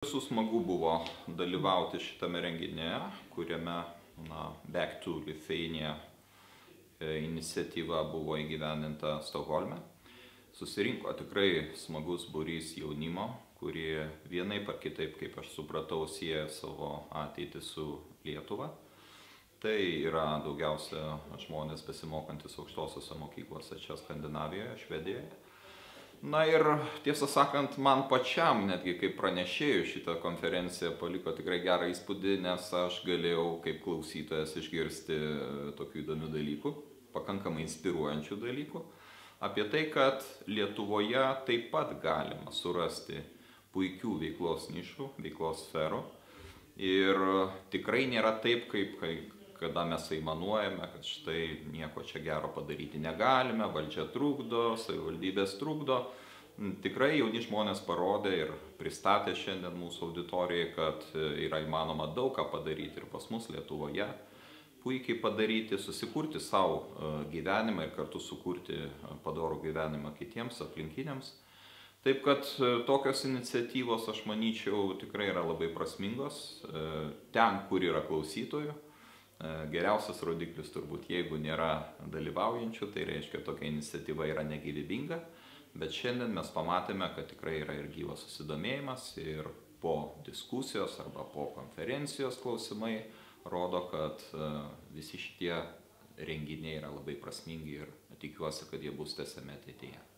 Visų smagu buvo dalyvauti šitame renginyje, kuriame Back to Lithuania iniciatyva buvo įgyvendinta Stokholme. Susirinko tikrai smagus būrys jaunimo, kurie vienaip ar kitaip, kaip aš supratau, sieja savo ateitį su Lietuva. Tai yra daugiausia žmonės besimokantis aukštosiose mokyklose čia Skandinavijoje, Švedijoje. Na ir tiesą sakant, man pačiam, netgi kaip pranešėjų, šitą konferenciją paliko tikrai gerą įspūdį, nes aš galėjau kaip klausytojas išgirsti tokių įdomių dalykų, pakankamai inspiruojančių dalykų, apie tai, kad Lietuvoje taip pat galima surasti puikių veiklos nišų, veiklos sferų. Ir tikrai nėra taip, kada mes aimanuojame, kad štai nieko čia gero padaryti negalime, valdžia trukdo, savivaldybės trukdo. Tikrai jauni žmonės parodė ir pristatė šiandien mūsų auditorijai, kad yra įmanoma daug ką padaryti ir pas mus Lietuvoje. Puikiai padaryti, susikurti savo gyvenimą ir kartu sukurti padorų gyvenimą kitiems aplinkiniams. Taip kad tokios iniciatyvos, aš manyčiau, tikrai yra labai prasmingos ten, kur yra klausytojų. Geriausias rodiklis turbūt, jeigu nėra dalyvaujančių, tai reiškia, tokia iniciatyva yra negyvybinga, bet šiandien mes pamatėme, kad tikrai yra ir gyvas susidomėjimas ir po diskusijos arba po konferencijos klausimai rodo, kad visi šitie renginiai yra labai prasmingi ir tikiuosi, kad jie bus tęsiami ateityje.